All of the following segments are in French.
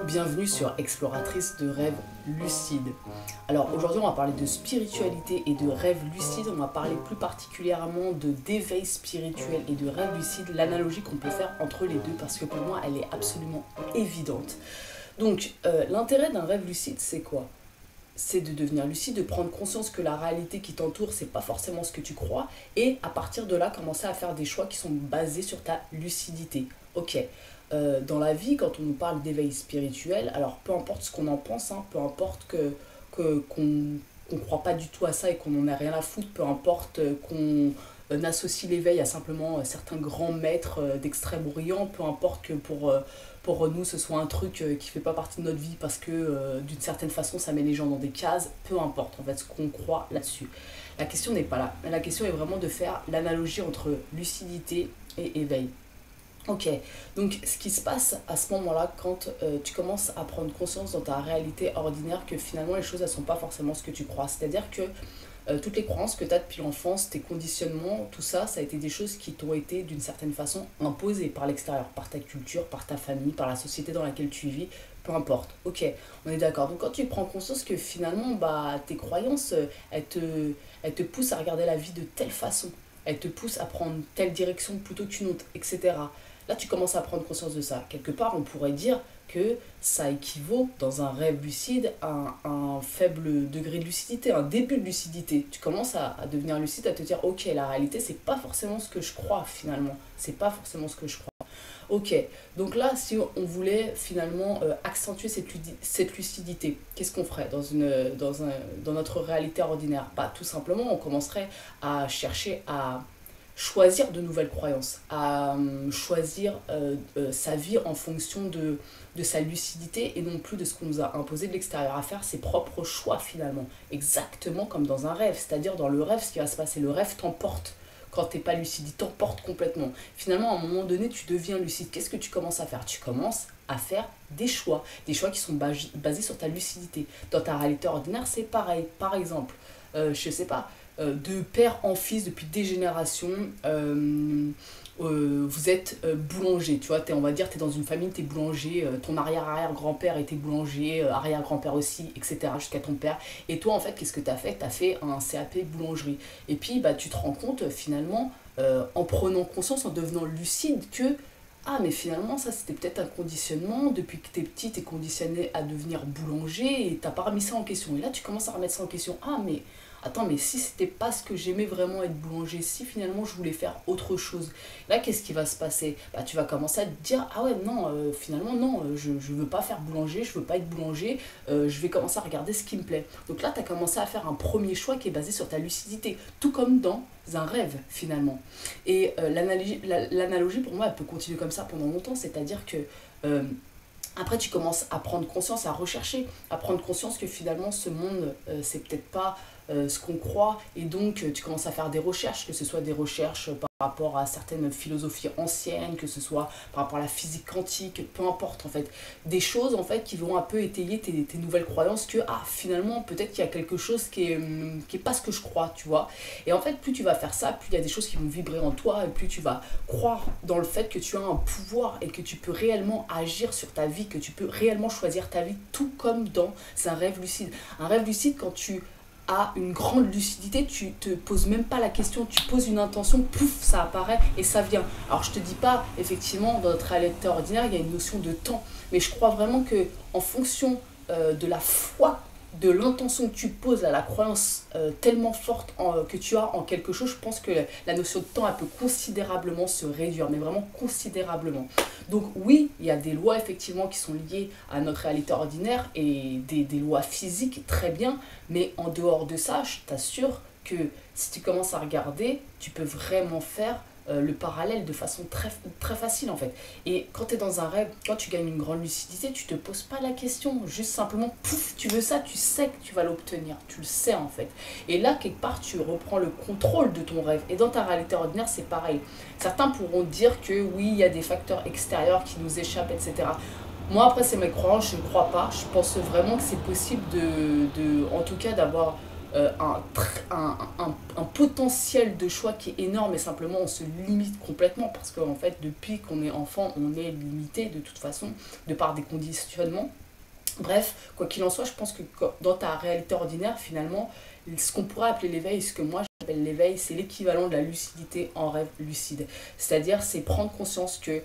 Bienvenue sur Exploratrice de rêves lucides. Alors aujourd'hui on va parler de spiritualité et de rêves lucides, on va parler plus particulièrement d'éveil spirituel et de rêves lucides, l'analogie qu'on peut faire entre les deux parce que pour moi elle est absolument évidente. Donc l'intérêt d'un rêve lucide c'est quoi? C'est de devenir lucide, de prendre conscience que la réalité qui t'entoure, c'est pas forcément ce que tu crois, et à partir de là, commencer à faire des choix qui sont basés sur ta lucidité. Ok, dans la vie, quand on nous parle d'éveil spirituel, alors peu importe ce qu'on en pense, hein, peu importe qu'on croit pas du tout à ça et qu'on en a rien à foutre, peu importe qu'on associe l'éveil à simplement certains grands maîtres d'Extrême-Orient, peu importe que pour nous ce soit un truc qui fait pas partie de notre vie parce que d'une certaine façon ça met les gens dans des cases, peu importe en fait ce qu'on croit là-dessus. La question n'est pas là, la question est vraiment de faire l'analogie entre lucidité et éveil. Ok, donc ce qui se passe à ce moment-là, quand tu commences à prendre conscience dans ta réalité ordinaire que finalement les choses elles sont pas forcément ce que tu crois, c'est-à-dire que toutes les croyances que tu as depuis l'enfance, tes conditionnements, tout ça, ça a été des choses qui t'ont été d'une certaine façon imposées par l'extérieur, par ta culture, par ta famille, par la société dans laquelle tu vis, peu importe. Ok, on est d'accord. Donc quand tu prends conscience que finalement tes croyances, elles te poussent à regarder la vie de telle façon, elles te poussent à prendre telle direction plutôt qu'une autre, etc. Là, tu commences à prendre conscience de ça. Quelque part, on pourrait dire que ça équivaut, dans un rêve lucide, à un faible degré de lucidité, un début de lucidité. Tu commences à devenir lucide, à te dire, ok, la réalité, c'est pas forcément ce que je crois, finalement. C'est pas forcément ce que je crois. Ok, donc là, si on voulait finalement accentuer cette lucidité, qu'est-ce qu'on ferait dans notre réalité ordinaire? Bah, tout simplement, on commencerait à chercher à choisir de nouvelles croyances, à choisir sa vie en fonction de sa lucidité et non plus de ce qu'on nous a imposé de l'extérieur, à faire ses propres choix finalement, exactement comme dans un rêve, c'est-à-dire dans le rêve, ce qui va se passer, le rêve t'emporte. Quand t'es pas lucide, il t'emporte complètement. Finalement, à un moment donné, tu deviens lucide. Qu'est-ce que tu commences à faire? Tu commences à faire des choix qui sont basés sur ta lucidité. Dans ta réalité ordinaire, c'est pareil. Par exemple, je sais pas, de père en fils depuis des générations, vous êtes boulanger, tu vois, on va dire, tu es dans une famille, tu es boulanger, ton arrière-arrière-grand-père était boulanger, arrière-grand-père aussi, etc., jusqu'à ton père. Et toi, en fait, qu'est-ce que tu as fait? Tu as fait un CAP boulangerie. Et puis, bah, tu te rends compte, finalement, en prenant conscience, en devenant lucide, que ah, mais finalement, ça, c'était peut-être un conditionnement. Depuis que t'es petit, t'es conditionné à devenir boulanger et t'as pas remis ça en question. Et là, tu commences à remettre ça en question. Ah, mais attends, mais si c'était pas ce que j'aimais vraiment être boulanger, si finalement je voulais faire autre chose, là, qu'est-ce qui va se passer? Bah, tu vas commencer à te dire, ah ouais, non, finalement, non, je veux pas faire boulanger, je veux pas être boulanger, je vais commencer à regarder ce qui me plaît. Donc là, tu as commencé à faire un premier choix qui est basé sur ta lucidité, tout comme dans un rêve finalement. Et l'analogie pour moi elle peut continuer comme ça pendant longtemps, c'est-à-dire que après tu commences à prendre conscience, à rechercher, à prendre conscience que finalement ce monde c'est peut-être pas ce qu'on croit, et donc tu commences à faire des recherches, que ce soit des recherches par rapport à certaines philosophies anciennes, que ce soit par rapport à la physique quantique, peu importe en fait, des choses en fait qui vont un peu étayer tes nouvelles croyances que ah finalement peut-être qu'il y a quelque chose qui est pas ce que je crois, tu vois. Et en fait plus tu vas faire ça, plus il y a des choses qui vont vibrer en toi et plus tu vas croire dans le fait que tu as un pouvoir et que tu peux réellement agir sur ta vie, que tu peux réellement choisir ta vie, tout comme dans un rêve lucide. Un rêve lucide, quand tu à une grande lucidité, tu te poses même pas la question, tu poses une intention, pouf, ça apparaît et ça vient. Alors je te dis pas, effectivement, dans notre réalité ordinaire, il y a une notion de temps, mais je crois vraiment que en fonction de la foi, de l'intention que tu poses, à la croyance tellement forte que tu as en quelque chose, je pense que la notion de temps, elle peut considérablement se réduire, mais vraiment considérablement. Donc oui, il y a des lois effectivement qui sont liées à notre réalité ordinaire et des lois physiques, très bien, mais en dehors de ça, je t'assure que si tu commences à regarder, tu peux vraiment faire le parallèle de façon très, très facile en fait. Et quand tu es dans un rêve, quand tu gagnes une grande lucidité, tu te poses pas la question, juste simplement, pouf, tu veux ça, tu sais que tu vas l'obtenir, tu le sais en fait. Et là, quelque part, tu reprends le contrôle de ton rêve. Et dans ta réalité ordinaire, c'est pareil. Certains pourront dire que oui, il y a des facteurs extérieurs qui nous échappent, etc. Moi, après, c'est mes croyances, je ne crois pas. Je pense vraiment que c'est possible en tout cas, d'avoir un potentiel de choix qui est énorme et simplement on se limite complètement parce qu'en fait depuis qu'on est enfant on est limité de toute façon de par des conditionnements. Bref, quoi qu'il en soit, je pense que dans ta réalité ordinaire, finalement, ce qu'on pourrait appeler l'éveil, ce que moi j'appelle l'éveil, c'est l'équivalent de la lucidité en rêve lucide. C'est-à-dire, c'est prendre conscience que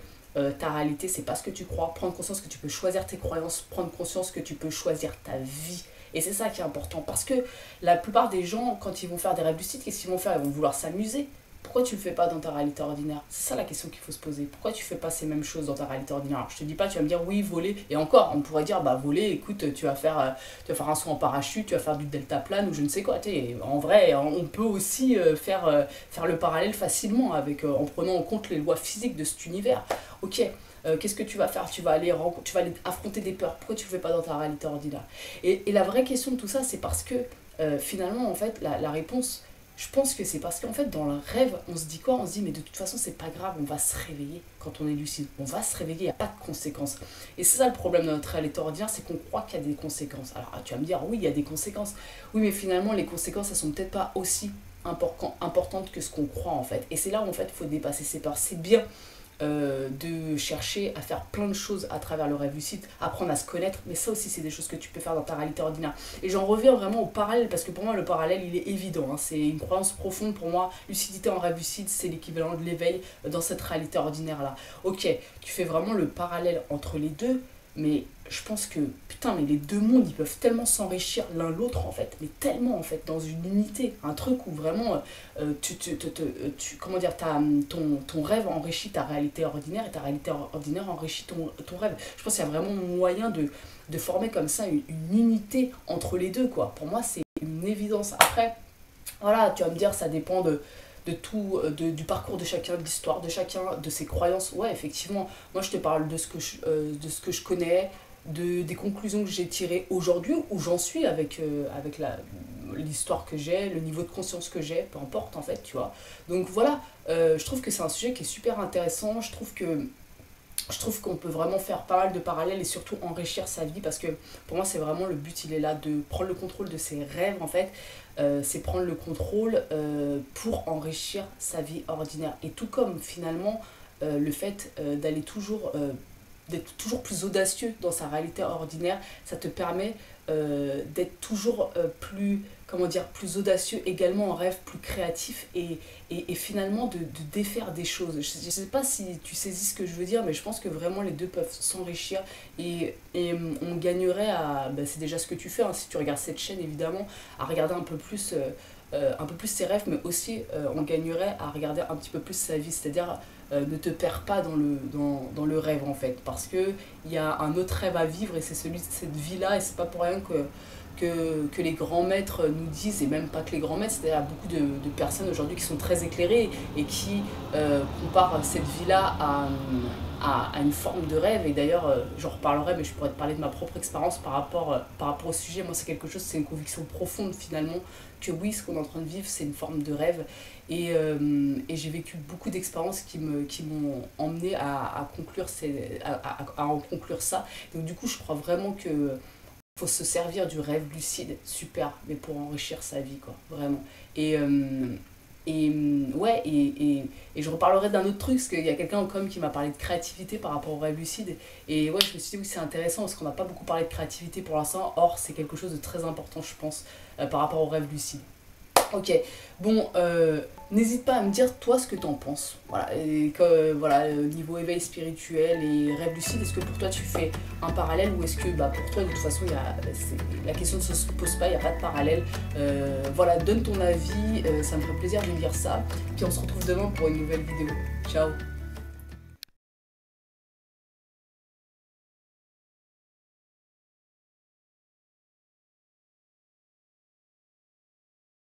ta réalité, c'est pas ce que tu crois, prendre conscience que tu peux choisir tes croyances, prendre conscience que tu peux choisir ta vie. Et c'est ça qui est important, parce que la plupart des gens, quand ils vont faire des rêves lucides, qu'est-ce qu'ils vont faire? Ils vont vouloir s'amuser. Pourquoi tu le fais pas dans ta réalité ordinaire? C'est ça la question qu'il faut se poser. Pourquoi tu fais pas ces mêmes choses dans ta réalité ordinaire? Alors, je te dis pas, tu vas me dire oui, voler. Et encore, on pourrait dire, bah voler, écoute, tu vas faire un saut en parachute, tu vas faire du deltaplane ou je ne sais quoi. En vrai, on peut aussi faire le parallèle facilement en prenant en compte les lois physiques de cet univers. Ok, qu'est-ce que tu vas faire? Tu vas aller affronter des peurs. Pourquoi tu le fais pas dans ta réalité ordinaire? Et la vraie question de tout ça, c'est parce que finalement, en fait, la réponse... Je pense que c'est parce qu'en fait, dans le rêve, on se dit quoi? On se dit, mais de toute façon, c'est pas grave, on va se réveiller quand on est lucide. On va se réveiller, il n'y a pas de conséquences. Et c'est ça le problème de notre réalité ordinaire, c'est qu'on croit qu'il y a des conséquences. Alors, tu vas me dire, oui, il y a des conséquences. Oui, mais finalement, les conséquences, elles sont peut-être pas aussi importantes que ce qu'on croit, en fait. Et c'est là où, en fait, il faut dépasser ses peurs. C'est bien de chercher à faire plein de choses à travers le rêve lucide, apprendre à se connaître, mais ça aussi c'est des choses que tu peux faire dans ta réalité ordinaire. Et j'en reviens vraiment au parallèle, parce que pour moi le parallèle il est évident, hein. C'est une croyance profonde pour moi, lucidité en rêve lucide c'est l'équivalent de l'éveil dans cette réalité ordinaire là. Ok, tu fais vraiment le parallèle entre les deux, mais je pense que, putain, mais les deux mondes, ils peuvent tellement s'enrichir l'un l'autre, en fait. Mais tellement, en fait, dans une unité. Un truc où vraiment, comment dire, ton rêve enrichit ta réalité ordinaire et ta réalité ordinaire enrichit ton rêve. Je pense qu'il y a vraiment moyen de former comme ça une unité entre les deux, quoi. Pour moi, c'est une évidence. Après, voilà, tu vas me dire, ça dépend de tout, du parcours de chacun, de l'histoire de chacun, de ses croyances. Ouais, effectivement, moi je te parle de ce que je connais, des conclusions que j'ai tirées aujourd'hui, où j'en suis avec l'histoire que j'ai, le niveau de conscience que j'ai, peu importe en fait, tu vois. Donc voilà, je trouve que c'est un sujet qui est super intéressant, je trouve qu'on peut vraiment faire pas mal de parallèles et surtout enrichir sa vie parce que pour moi c'est vraiment le but, il est là de prendre le contrôle de ses rêves en fait, c'est prendre le contrôle pour enrichir sa vie ordinaire. Et tout comme finalement le fait d'être toujours plus audacieux dans sa réalité ordinaire, ça te permet d'être toujours plus audacieux également en rêve, plus créatif et finalement de défaire des choses. Je ne sais pas si tu saisis ce que je veux dire, mais je pense que vraiment les deux peuvent s'enrichir et on gagnerait c'est déjà ce que tu fais, hein, si tu regardes cette chaîne évidemment, à regarder un peu plus ses rêves, mais aussi on gagnerait à regarder un petit peu plus sa vie, c'est-à-dire ne te perds pas dans le rêve en fait, parce qu'il y a un autre rêve à vivre et c'est celui de cette vie-là, et c'est pas pour rien que les grands maîtres nous disent, et même pas que les grands maîtres, c'est-à-dire beaucoup de personnes aujourd'hui qui sont très éclairées et qui comparent cette vie-là à une forme de rêve. Et d'ailleurs, j'en reparlerai, mais je pourrais te parler de ma propre expérience par rapport au sujet. Moi, c'est une conviction profonde finalement, que oui, ce qu'on est en train de vivre, c'est une forme de rêve. Et j'ai vécu beaucoup d'expériences qui m'ont emmené à en conclure ça. Donc du coup, je crois vraiment que faut se servir du rêve lucide, super, mais pour enrichir sa vie, quoi, vraiment. Ouais, et je reparlerai d'un autre truc, parce qu'il y a quelqu'un comme qui m'a parlé de créativité par rapport au rêve lucide. Et ouais, je me suis dit, oui, c'est intéressant, parce qu'on n'a pas beaucoup parlé de créativité pour l'instant, or, c'est quelque chose de très important, je pense, par rapport au rêve lucide. Ok, bon, n'hésite pas à me dire toi ce que t'en penses. Voilà, et voilà, niveau éveil spirituel et rêve lucide, est-ce que pour toi tu fais un parallèle ou est-ce que pour toi de toute façon la question ne se pose pas, il n'y a pas de parallèle. Voilà, donne ton avis, ça me ferait plaisir de lire ça. Puis on se retrouve demain pour une nouvelle vidéo. Ciao.